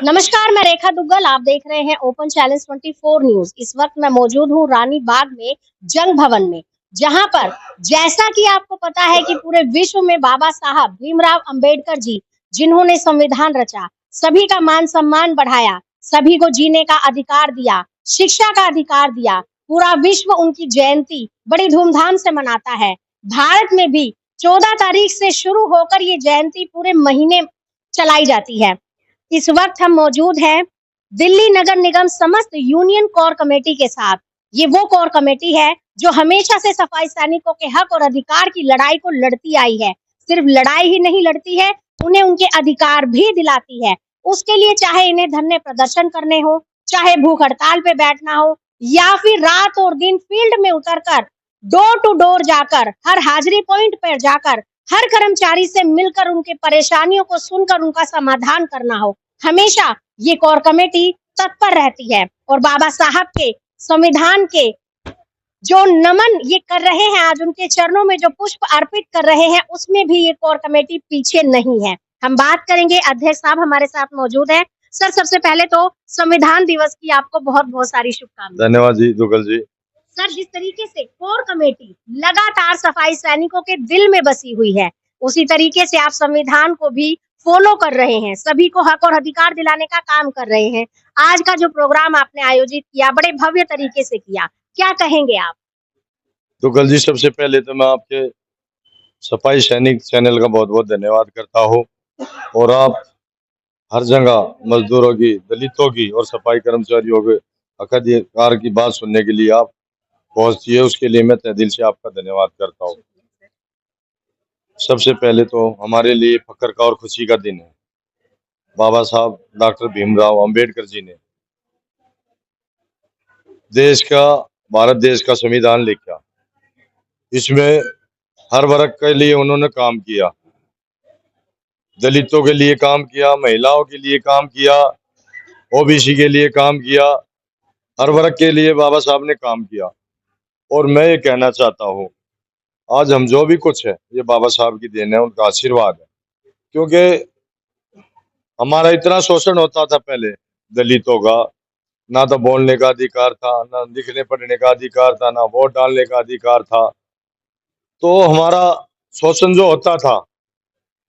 नमस्कार, मैं रेखा दुग्गल। आप देख रहे हैं ओपन चैलेंज 24 न्यूज। इस वक्त मैं मौजूद हूँ रानी बाग में, जंग भवन में, जहां पर जैसा कि आपको पता है कि पूरे विश्व में बाबा साहब भीमराव अंबेडकर जी, जिन्होंने संविधान रचा, सभी का मान सम्मान बढ़ाया, सभी को जीने का अधिकार दिया, शिक्षा का अधिकार दिया, पूरा विश्व उनकी जयंती बड़ी धूमधाम से मनाता है। भारत में भी 14 तारीख से शुरू होकर ये जयंती पूरे महीने चलाई जाती है। इस वक्त हम मौजूद हैं दिल्ली नगर निगम समस्त यूनियन कोर कमेटी के साथ। ये वो कोर कमेटी है जो हमेशा से सफाई सैनिकों के हक और अधिकार की लड़ाई को लड़ती आई है। सिर्फ लड़ाई ही नहीं लड़ती है, उन्हें उनके अधिकार भी दिलाती है। उसके लिए चाहे इन्हें धरने प्रदर्शन करने हो, चाहे भूख हड़ताल पे बैठना हो, या फिर रात और दिन फील्ड में उतरकर डोर टू डोर जाकर, हर हाजिरी पॉइंट पर जाकर, हर कर्मचारी से मिलकर उनके परेशानियों को सुनकर उनका समाधान करना हो, हमेशा ये कोर कमेटी तत्पर रहती है। और बाबा साहब के संविधान के जो नमन ये कर रहे हैं, आज उनके चरणों में जो पुष्प अर्पित कर रहे हैं, उसमें भी ये कोर कमेटी पीछे नहीं है। हम बात करेंगे, अध्यक्ष साहब हमारे साथ मौजूद है। सर, सबसे पहले तो संविधान दिवस की आपको बहुत बहुत सारी शुभकामनाएं। धन्यवाद जी दुग्गल जी। सर, जिस तरीके से कोर कमेटी लगातार सफाई सैनिकों के दिल में बसी हुई है, उसी तरीके से आप संविधान को भी फॉलो कर रहे हैं, सभी को हक और अधिकार दिलाने का काम कर रहे हैं। आज का जो प्रोग्राम आपने आयोजित किया, बड़े भव्य तरीके से किया, क्या कहेंगे आप? दुग्गल जी, सबसे पहले तो मैं आपके सफाई सैनिक चैनल का बहुत बहुत धन्यवाद करता हूँ। और आप हर जगह मजदूरों की, दलितों की और सफाई कर्मचारियों के हक अधिकार की बात सुनने के लिए आप पहुंचती है, उसके लिए मैं तहे दिल से आपका धन्यवाद करता हूँ। सबसे पहले तो हमारे लिए फख्र का और खुशी का दिन है। बाबा साहब डॉक्टर भीमराव अंबेडकर जी ने देश का, भारत देश का संविधान लिखा। इसमें हर वर्ग के लिए उन्होंने काम किया, दलितों के लिए काम किया, महिलाओं के लिए काम किया, ओबीसी के लिए काम किया, हर वर्ग के लिए बाबा साहब ने काम किया। और मैं ये कहना चाहता हूँ, आज हम जो भी कुछ है ये बाबा साहब की देन है, उनका आशीर्वाद है। क्योंकि हमारा इतना शोषण होता था पहले दलितों का, ना तो बोलने का अधिकार था, ना लिखने पढ़ने का अधिकार था, ना वोट डालने का अधिकार था। तो हमारा शोषण जो होता था,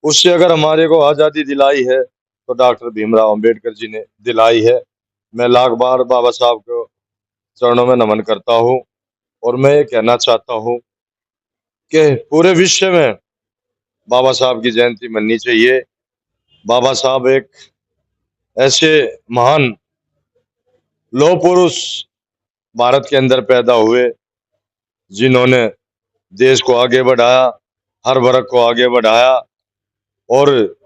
उससे अगर हमारे को आज़ादी दिलाई है तो डॉक्टर भीमराव अंबेडकर जी ने दिलाई है। मैं लाख बार बाबा साहब को चरणों में नमन करता हूँ। और मैं ये कहना चाहता हूँ कि पूरे विश्व में बाबा साहब की जयंती मननी चाहिए। बाबा साहब एक ऐसे महान लौह पुरुष भारत के अंदर पैदा हुए, जिन्होंने देश को आगे बढ़ाया, हर वर्ग को आगे बढ़ाया और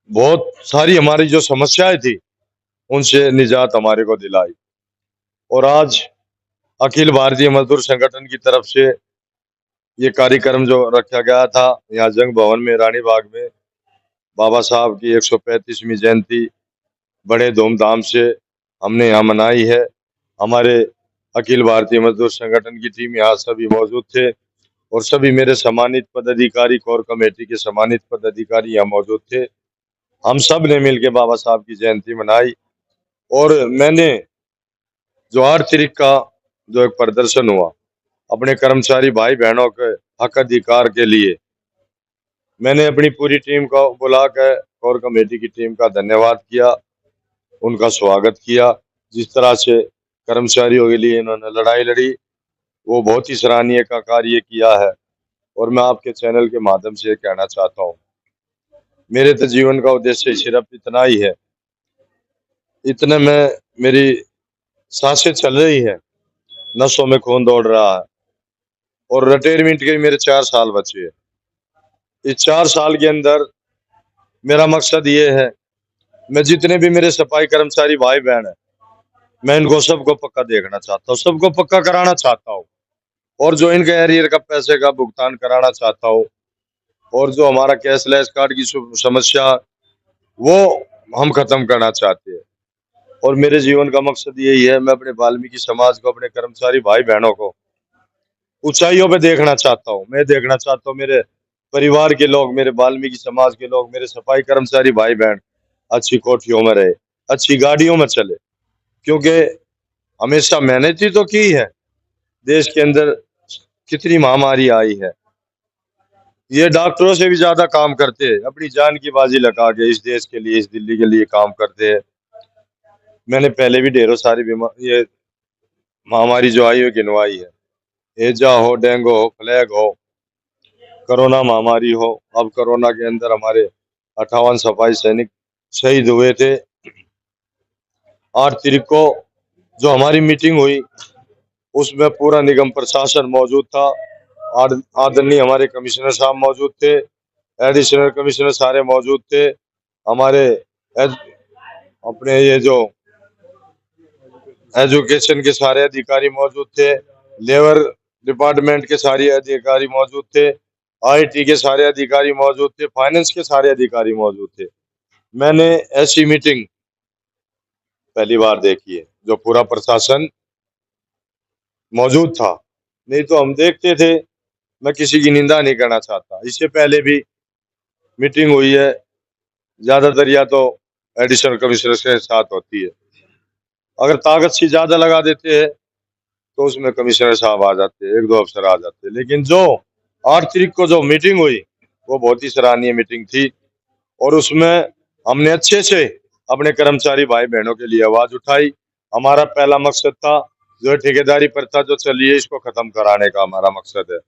बहुत सारी हमारी जो समस्याएं थी उनसे निजात हमारे को दिलाई। और आज अखिल भारतीय मजदूर संगठन की तरफ से ये कार्यक्रम जो रखा गया था यहाँ जंग भवन में, रानी बाग में, बाबा साहब की 135वीं जयंती बड़े धूमधाम से हमने यहाँ मनाई है। हमारे अखिल भारतीय मजदूर संगठन की टीम यहाँ सभी मौजूद थे और सभी मेरे सम्मानित पदाधिकारी, कोर कमेटी के सम्मानित पदाधिकारी यहाँ मौजूद थे। हम सब ने मिलकर बाबा साहब की जयंती मनाई। और मैंने जो 8 तारीख का जो एक प्रदर्शन हुआ अपने कर्मचारी भाई बहनों के हक अधिकार के लिए, मैंने अपनी पूरी टीम को बुला कर कोर कमेटी की टीम का धन्यवाद किया, उनका स्वागत किया। जिस तरह से कर्मचारियों के लिए इन्होंने लड़ाई लड़ी, वो बहुत ही सराहनीय का कार्य किया है। और मैं आपके चैनल के माध्यम से कहना चाहता हूँ, मेरे तो जीवन का उद्देश्य सिर्फ इतना ही है, इतने में मेरी सांसें चल रही है, नसों में खून दौड़ रहा है और रिटायरमेंट के मेरे 4 साल बचे हैं। इस 4 साल के अंदर मेरा मकसद ये है, मैं जितने भी मेरे सफाई कर्मचारी भाई बहन है, मैं इनको सबको पक्का देखना चाहता हूँ, सबको पक्का कराना चाहता हूँ। और जो इनके एरियर का पैसे का भुगतान कराना चाहता हूँ। और जो हमारा कैशलेस कार्ड की समस्या, वो हम खत्म करना चाहते हैं। और मेरे जीवन का मकसद यही है, मैं अपने वाल्मीकि समाज को, अपने कर्मचारी भाई बहनों को ऊंचाइयों पे देखना चाहता हूँ। मैं देखना चाहता हूँ मेरे परिवार के लोग, मेरे वाल्मीकि समाज के लोग, मेरे सफाई कर्मचारी भाई बहन अच्छी कोठियों में रहे, अच्छी गाड़ियों में चले, क्योंकि हमेशा मेहनत ही तो की है। देश के अंदर कितनी महामारी आई है, ये डॉक्टरों से भी ज्यादा काम करते हैं, अपनी जान की बाजी लगा के इस देश के लिए, इस दिल्ली के लिए काम करते हैं। मैंने पहले भी ढेरों सारी ये महामारी जो आई है गिनवाई है, हैजा हो, डेंगू हो, प्लेग हो, कोरोना महामारी हो। अब कोरोना के अंदर हमारे 58 सफाई सैनिक शहीद हुए थे। 8 तारीख को जो हमारी मीटिंग हुई उसमें पूरा निगम प्रशासन मौजूद था। आदरणीय हमारे कमिश्नर साहब मौजूद थे, एडिशनल कमिश्नर सारे मौजूद थे, हमारे अपने ये जो एजुकेशन के सारे अधिकारी मौजूद थे, लेबर डिपार्टमेंट के सारे अधिकारी मौजूद थे, आईटी के सारे अधिकारी मौजूद थे, फाइनेंस के सारे अधिकारी मौजूद थे। मैंने ऐसी मीटिंग पहली बार देखी है जो पूरा प्रशासन मौजूद था। नहीं तो हम देखते थे, मैं किसी की निंदा नहीं करना चाहता, इससे पहले भी मीटिंग हुई है, ज्यादातर या तो एडिशनल कमिश्नर के साथ होती है। अगर ताकत से ज्यादा लगा देते हैं तो उसमें कमिश्नर साहब आ जाते हैं, 1-2 अफसर आ जाते हैं। लेकिन जो 8 तारीख को जो मीटिंग हुई वो बहुत ही सराहनीय मीटिंग थी, और उसमें हमने अच्छे से अपने कर्मचारी भाई बहनों के लिए आवाज उठाई। हमारा पहला मकसद था जो ठेकेदारी प्रथा जो चली है इसको खत्म कराने का हमारा मकसद है,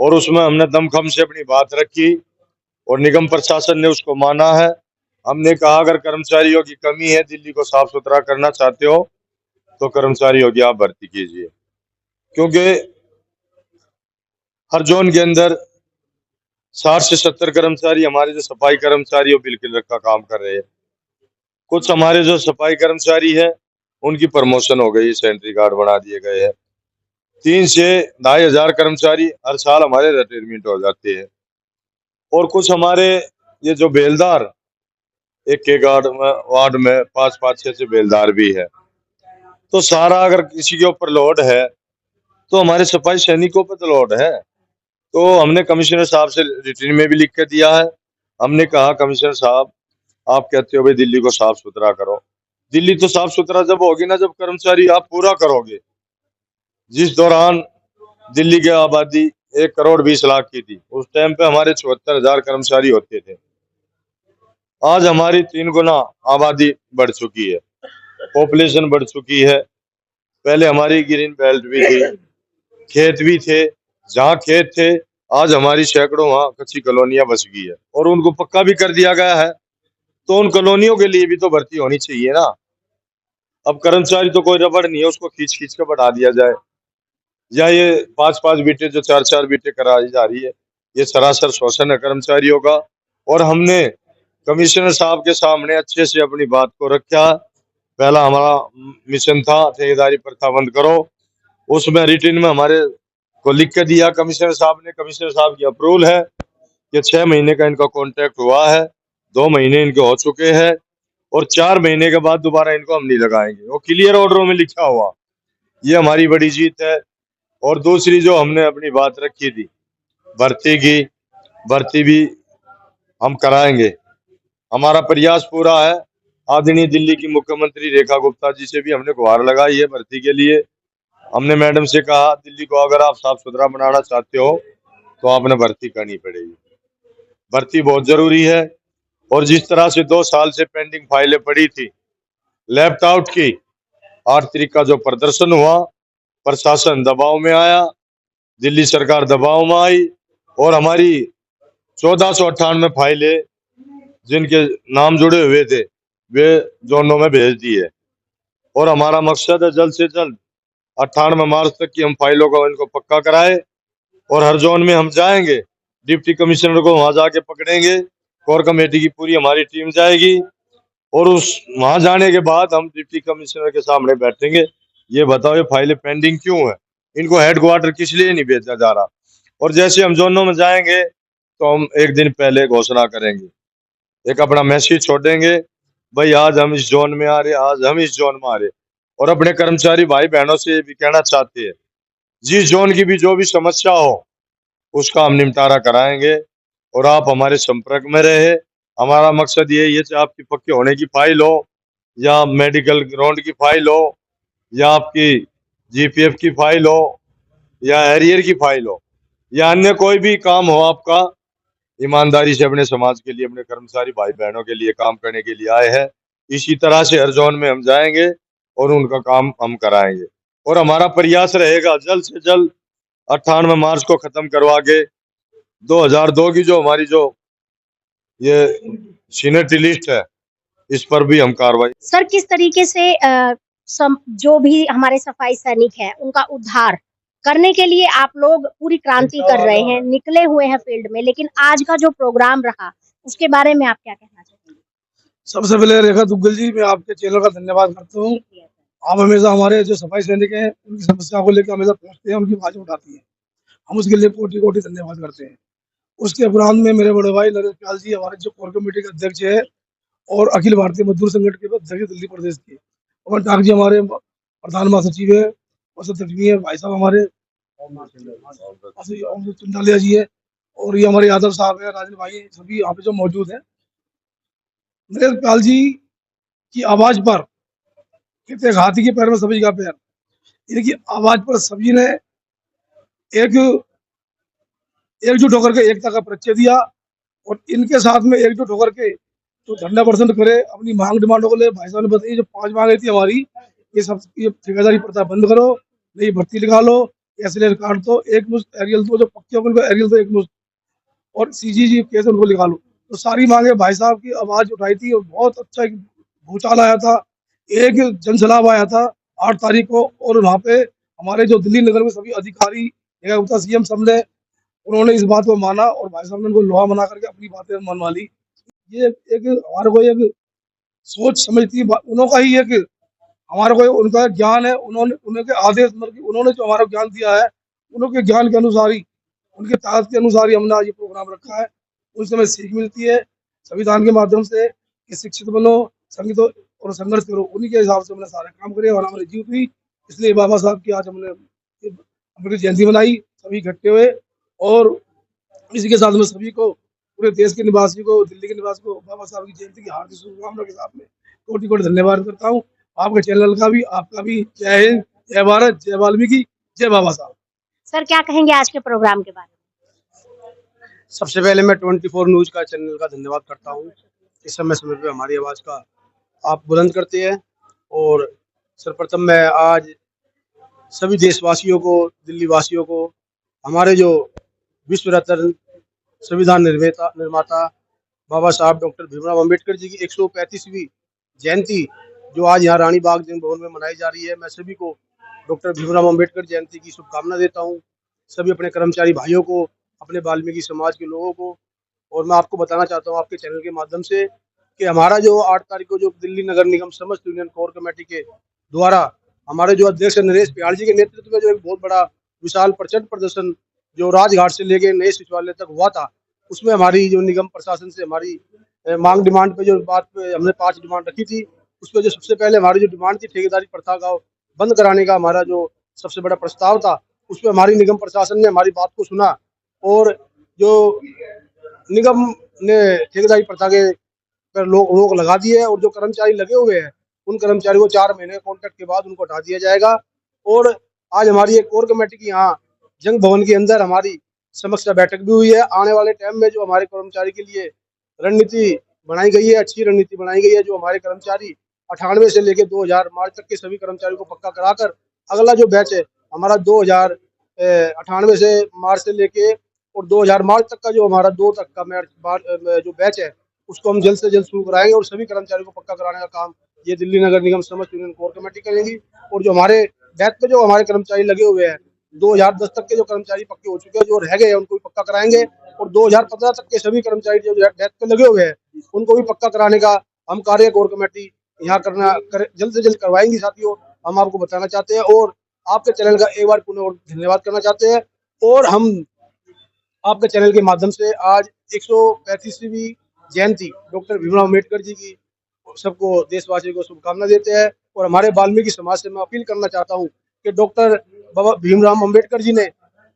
और उसमें हमने दमखम से अपनी बात रखी और निगम प्रशासन ने उसको माना है। हमने कहा अगर कर्मचारियों की कमी है, दिल्ली को साफ सुथरा करना चाहते हो तो कर्मचारियों की आप भर्ती कीजिए, क्योंकि हर जोन के अंदर 60 से 70 कर्मचारी हमारे जो सफाई कर्मचारी वो बिल्कुल रखा काम कर रहे हैं। कुछ हमारे जो सफाई कर्मचारी है उनकी प्रमोशन हो गई, सैनिटरी गार्ड बना दिए गए हैं। 3 से 2,500 कर्मचारी हर साल हमारे रिटायरमेंट हो जाते हैं, और कुछ हमारे ये जो बेलदार, एक के वार्ड में 5-5, 6 बेलदार भी है। तो सारा अगर किसी के ऊपर लोड है तो हमारे सफाई सैनिकों पर तो लोड है। तो हमने कमिश्नर साहब से रिटर्न में भी लिख के दिया है। हमने कहा कमिश्नर साहब आप कहते हो भाई दिल्ली को साफ सुथरा करो, दिल्ली तो साफ सुथरा जब होगी ना जब कर्मचारी आप पूरा करोगे। जिस दौरान दिल्ली की आबादी 1,20,00,000 की थी, उस टाइम पे हमारे 74,000 कर्मचारी होते थे। आज हमारी 3 गुना आबादी बढ़ चुकी है, पॉपुलेशन बढ़ चुकी है। पहले हमारी ग्रीन बेल्ट भी थी, खेत भी थे, जहाँ खेत थे आज हमारी सैकड़ों वहाँ कच्ची कॉलोनियां बस गई है, और उनको पक्का भी कर दिया गया है। तो उन कॉलोनियों के लिए भी तो भर्ती होनी चाहिए ना। अब कर्मचारी तो कोई रबड़ नहीं है उसको खींच खींच के बढ़ा दिया जाए, या ये 5-5 बीटे जो 4-4 बीटे कराई जा रही है, ये सरासर शोषण है कर्मचारियों का। और हमने कमिश्नर साहब के सामने अच्छे से अपनी बात को रखा। पहला हमारा मिशन था ठेकेदारी प्रथा बंद करो, उसमें रिटर्न में हमारे को लिख के दिया कमिश्नर साहब ने। कमिश्नर साहब की अप्रूवल है कि 6 महीने का इनका कॉन्ट्रैक्ट हुआ है, 2 महीने इनके हो चुके हैं, और 4 महीने के बाद दोबारा इनको हम नहीं लगाएंगे, वो क्लियर ऑर्डरों में लिखा हुआ। ये हमारी बड़ी जीत है। और दूसरी जो हमने अपनी बात रखी थी भर्ती की, भर्ती भी हम कराएंगे, हमारा प्रयास पूरा है। आदरणीय दिल्ली की मुख्यमंत्री रेखा गुप्ता जी से भी हमने गुहार लगाई है भर्ती के लिए। हमने मैडम से कहा दिल्ली को अगर आप साफ सुथरा बनाना चाहते हो तो आपने भर्ती करनी पड़ेगी, भर्ती बहुत जरूरी है। और जिस तरह से 2 साल से पेंडिंग फाइलें पड़ी थी लेफ्ट आउट की, 8 तारीख का जो प्रदर्शन हुआ, प्रशासन दबाव में आया, दिल्ली सरकार दबाव में आई, और हमारी 1498 फाइलें जिनके नाम जुड़े हुए थे वे जोनों में भेज दिए। और हमारा मकसद है जल्द से जल्द 98 मार्च तक की हम फाइलों को इनको पक्का कराए, और हर जोन में हम जाएंगे, डिप्टी कमिश्नर को वहां जाके पकड़ेंगे, कोर कमेटी की पूरी हमारी टीम जाएगी, और उस वहां जाने के बाद हम डिप्टी कमिश्नर के सामने बैठेंगे, ये बताओ ये फाइलें पेंडिंग क्यों है, इनको हेडक्वार्टर किस लिए नहीं भेजा जा रहा। और जैसे हम जोनों में जाएंगे तो हम एक दिन पहले घोषणा करेंगे, एक अपना मैसेज छोड़ेंगे, भाई आज हम इस जोन में आ रहे, आज हम इस जोन में आ रहे। और अपने कर्मचारी भाई बहनों से ये भी कहना चाहते हैं जिस जोन की भी जो भी समस्या हो उसका हम निपटारा कराएंगे, और आप हमारे संपर्क में रहे, हमारा मकसद ये चाहे आपकी पक्के होने की फाइल हो, या मेडिकल ग्राउंड की फाइल हो, या आपकी जीपीएफ की फाइल हो, या एरियर की फाइल हो, या अन्य कोई भी काम हो आपका, ईमानदारी से अपने समाज के लिए, अपने कर्मचारी भाई बहनों के लिए काम करने के लिए आए हैं। इसी तरह से हर जोन में हम जाएंगे और उनका काम हम कराएंगे। और हमारा प्रयास रहेगा जल्द से जल्द 98 मार्च को खत्म करवा के 2002 की जो हमारी जो ये सीनियरिटी लिस्ट है, इस पर भी हम कार्रवाई। सर किस तरीके से जो भी हमारे सफाई सैनिक हैं उनका उद्धार करने के लिए आप लोग पूरी क्रांति कर रहे हैं, निकले हुए हैं फील्ड में, लेकिन आज का जो प्रोग्राम रहा उसके बारे में आप क्या कहना चाहेंगे? सबसे पहले रेखा दुग्गल जी, मैं आपके चैनल का धन्यवाद करता हूँ। आप हमेशा हमारे जो सफाई सैनिक हैं उनकी समस्या को लेकर हमेशा पहुँचते हैं, उनकी आवाज उठाती हैं, हम उसके लिए कोटि कोटि धन्यवाद करते हैं। उसके उपरांत में मेरे बड़े भाई नरेश पाल जी, हमारे जो कोर कमेटी के अध्यक्ष है और अखिल भारतीय मजदूर संगठन के अध्यक्ष दिल्ली प्रदेश के, पवन टाक जी हमारे प्रधान महासचिव है, और तकवी है भाई साहब हमारे चंडालिया जी है, और ये हमारे यादव साहब है, राजन भाई, सभी यहाँ पे जो मौजूद है। नरेश पाल जी की आवाज पर कहते हाथी के पैर में सब्जी का पैर, इनकी आवाज पर सभी ने एक एकजुट होकर के एकता का परिचय दिया, और इनके साथ में एकजुट होकर के तो धरना प्रदर्शन करे, अपनी मांग डिमांडों को ले। भाई साहब ने बताई जो 5 मांगे थी हमारी, ये सब, ये ठेकेदारी प्रथा बंद करो, नई भर्ती निकालो, एसएलआर काट दो, एक मुश्त एरियल दो, जो पक्के हो उनको एरियल दो एक मुश्त, और सीजीजी केस उनको निकालो। तो सारी मांगे भाई साहब की आवाज उठाई थी, और बहुत अच्छा एक भूचाल आया था, एक जनसैलाब आया था 8 तारीख को। और वहाँ पे हमारे जो दिल्ली नगर में सभी अधिकारी, सीएम सबने, उन्होंने इस बात को माना, और भाई साहब ने उनको लोहा बना करके अपनी बातें मनवा ली। ये एक हमारे को एक सोच समझ थी उन्होंने ही, एक हमारे को उनका ज्ञान है, उन्होंने उनके आदेश, मतलब उन्होंने जो हमारा ज्ञान दिया है, उनके ज्ञान के अनुसार ही, उनके ताकत के अनुसार ही हमने आज ये प्रोग्राम रखा है। उनसे हमें सीख मिलती है संविधान के माध्यम से कि शिक्षित बनो, संगीत और संघर्ष करो, उन्हीं के हिसाब से हमने सारे काम करे और हमारी जीत हुई। इसलिए बाबा साहब की आज हमने अपनी जयंती मनाई, सभी इकट्ठे हुए, और इसी के साथ में सभी को, पूरे देश के निवासी को, दिल्ली के निवासी को बाबा साहब की जयंती की हार्दिक शुभकामनाओं के साथ में कोटि कोटि धन्यवाद करता हूँ। आपके चैनल का भी, आपका भी। जय हिंद, जय भारत, जय वाल्मीकि, जय बाबा साहब। सर क्या कहेंगे आज के प्रोग्राम के बारे में? सबसे पहले मैं 24 न्यूज का चैनल का धन्यवाद करता हूँ, इस समय पे हमारी आवाज का आप बुलंद करते हैं। और सर्वप्रथम मैं आज सभी देशवासियों को, दिल्ली वासियों को, हमारे जो विश्व रत्न संविधान निर्माता बाबा साहब डॉक्टर भीमराव अंबेडकर जी की 135वीं जयंती जो आज यहाँ रानी बाग जंग भवन में मनाई जा रही है, मैं सभी को डॉक्टर भीमराव अंबेडकर जयंती की शुभकामना देता हूँ, सभी अपने कर्मचारी भाइयों को, अपने वाल्मीकि समाज के लोगों को। और मैं आपको बताना चाहता हूँ आपके चैनल के माध्यम से कि हमारा जो 8 तारीख को जो दिल्ली नगर निगम समस्त यूनियन कोर कमेटी के द्वारा हमारे जो अध्यक्ष नरेश पियाड़ जी के नेतृत्व में जो एक बहुत बड़ा विशाल प्रचंड प्रदर्शन जो राजघाट से लेके नए सचिवालय तक हुआ था, उसमें हमारी जो निगम प्रशासन से हमारी मांग डिमांड पे जो बात पे हमने 5 डिमांड रखी थी, उस पर जो सबसे पहले हमारी जो डिमांड थी ठेकेदारी प्रथा का बंद कराने का हमारा जो सबसे बड़ा प्रस्ताव था, उस पर हमारी निगम प्रशासन ने हमारी बात को सुना, और जो निगम ने ठेकेदारी प्रथा के पर रोक लगा दी है, और जो कर्मचारी लगे हुए हैं उन कर्मचारियों को 4 महीने कॉन्ट्रैक्ट के बाद उनको हटा दिया जाएगा। और आज हमारी एक कोर कमेटी की यहाँ जंग भवन के अंदर हमारी समीक्षा बैठक भी हुई है। आने वाले टाइम में जो हमारे कर्मचारी के लिए रणनीति बनाई गई है, अच्छी रणनीति बनाई गई है, जो हमारे कर्मचारी 98 से लेकर 2000 मार्च तक के सभी कर्मचारियों को पक्का कराकर अगला जो बैच है हमारा 2098 से मार्च से लेके और 2000 मार्च तक का जो हमारा 2 तक का जो बैच है उसको हम जल्द से जल्द शुरू कराएंगे, और सभी कर्मचारियों को पक्का कराने का काम ये दिल्ली नगर निगम समस्त यूनियन कोर कमेटी करेगी। और जो हमारे बैच पे जो हमारे कर्मचारी लगे हुए हैं 2010 तक के जो कर्मचारी पक्के हो चुके हैं, जो रह गए हैं उनको भी पक्का कराएंगे, और 2015 तक के सभी कर्मचारी जो बैच पे लगे हुए हैं उनको भी पक्का कराने का हम कार्य कोर कमेटी यहाँ जल्द से जल्द करवाएंगी। साथियों, हम आपको बताना चाहते हैं और आपके चैनल का एक बार पुनः धन्यवाद करना चाहते हैं, और हम आपके चैनल के माध्यम से आज 135वीं जयंती डॉक्टर भीमराव अम्बेडकर जी की सबको देशवासियों को शुभकामना देते हैं। और हमारे वाल्मीकि समाज से मैं अपील करना चाहता हूँ कि डॉक्टर बाबा भीमराव अम्बेडकर जी ने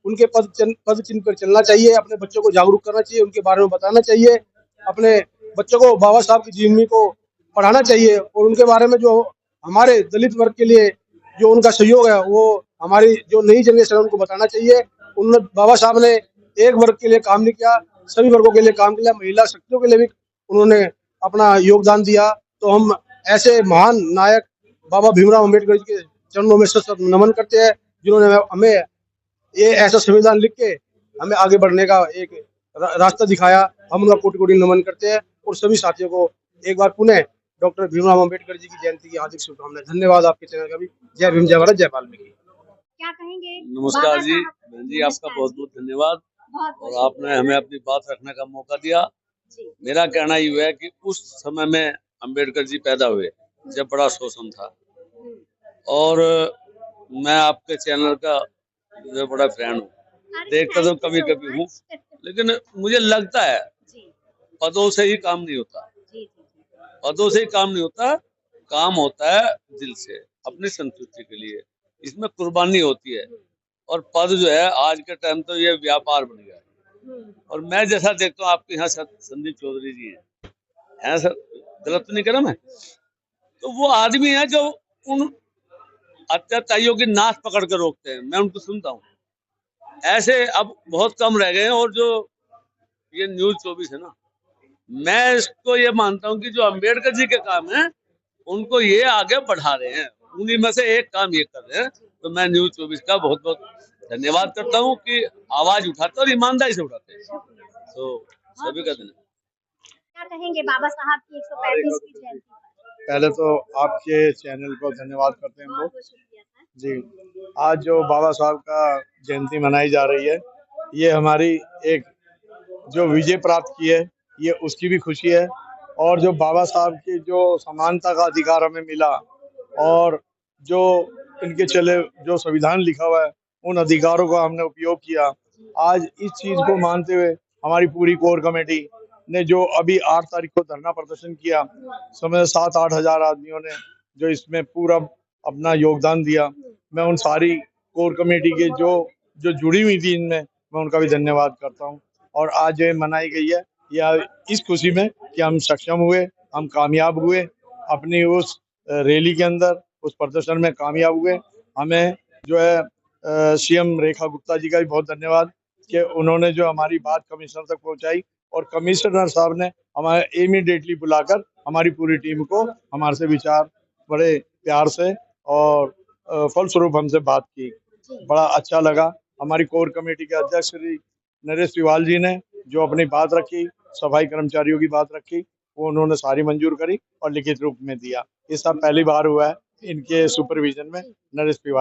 उनके पद चिन्ह पर चलना चाहिए, अपने बच्चों को जागरूक करना चाहिए, उनके बारे में बताना चाहिए, अपने बच्चों को बाबा साहब की जीवनी को पढ़ाना चाहिए और उनके बारे में जो हमारे दलित वर्ग के लिए जो उनका सहयोग है वो हमारी जो नई जनरेशन है उनको बताना चाहिए। उन बाबा साहब ने एक वर्ग के लिए काम नहीं किया, सभी वर्गों के लिए काम किया, महिला शक्तियों के लिए भी उन्होंने अपना योगदान दिया। तो हम ऐसे महान नायक बाबा भीमराव अम्बेडकर जी के चरणों में सशक्त नमन करते हैं, जिन्होंने हमें ये ऐसा संविधान लिख के हमें आगे बढ़ने का एक रास्ता दिखाया। हम उनका कोटि कोटि नमन करते हैं और सभी साथियों को एक बार पुनः डॉक्टर भीमराव अम्बेडकर जी की जयंती की हार्दिक शुभकामनाएं। धन्यवाद आपके चैनल का भी। जय भीम, जय भारत, जय वाल्मीकि। क्या कहेंगे? नमस्कार बाबा जी। साहब, जी आपका बहुत बहुत धन्यवाद बहुत और आपने हमें अपनी बात रखने का मौका दिया। जी। मेरा कहना ये है कि उस समय में अंबेडकर जी पैदा हुए जब बड़ा शोषण था और मैं आपके चैनल का जो बड़ा फैन हूँ, देखता तो कभी कभी हूँ, लेकिन मुझे लगता है पदों से ही काम नहीं होता, पदों से ही काम नहीं होता, काम होता है दिल से, अपनी संतुष्टि के लिए। इसमें कुर्बानी होती है और पद जो है आज के टाइम तो ये व्यापार बन गया है। और मैं जैसा देखता हूँ आपके यहाँ संदीप चौधरी जी हैं सर, गलत तो नहीं कह रहा मैं, तो वो आदमी है जो उन अत्याचारियों की नाश पकड़ कर रोकते हैं, मैं उनको सुनता हूँ। ऐसे अब बहुत कम रह गए हैं। और जो ये न्यूज़ 24 है ना, मैं इसको ये मानता हूँ कि जो अंबेडकर जी के काम है उनको ये आगे बढ़ा रहे हैं, उन्हीं में से एक काम ये कर रहे हैं। तो मैं न्यूज़ 24 का बहुत बहुत धन्यवाद करता हूँ कि आवाज उठाते और ईमानदारी से उठाते हैं। तो सभी का धन्यवाद। क्या कहेंगे बाबा साहब की 135वीं जयंती पर? पहले तो आपके चैनल को धन्यवाद करते हैं हम लोग बहुत शुक्रिया सर। जी। आज जो बाबा साहब का जयंती मनाई जा रही है, ये हमारी एक जो विजय प्राप्त की है ये उसकी भी खुशी है। और जो बाबा साहब की जो समानता का अधिकार हमें मिला और जो इनके चले जो संविधान लिखा हुआ है उन अधिकारों का हमने उपयोग किया। आज इस चीज़ को मानते हुए हमारी पूरी कोर कमेटी ने जो अभी 8 तारीख को धरना प्रदर्शन किया, समय 7-8 हज़ार आदमियों ने जो इसमें पूरा अपना योगदान दिया। मैं उन सारी कोर कमेटी के जो जुड़ी हुई थी इनमें, मैं उनका भी धन्यवाद करता हूँ। और आज जो मनाई गई है यह इस खुशी में कि हम सक्षम हुए, हम कामयाब हुए अपनी उस रैली के अंदर, उस प्रदर्शन में कामयाब हुए। हमें जो है सीएम रेखा गुप्ता जी का भी बहुत धन्यवाद कि उन्होंने जो हमारी बात कमिश्नर तक पहुंचाई और कमिश्नर साहब ने हमारे इमीडिएटली बुलाकर हमारी पूरी टीम को हमारे से विचार बड़े प्यार से और फलस्वरूप हमसे बात की। बड़ा अच्छा लगा। हमारी कोर कमेटी के अध्यक्ष श्री नरेश तिवाल जी ने जो अपनी बात रखी, सफाई कर्मचारियों की बात रखी, वो उन्होंने सारी मंजूर करी और लिखित रूप में दिया। ये सब पहली बार हुआ है इनके सुपरविजन में नरेश तिवाल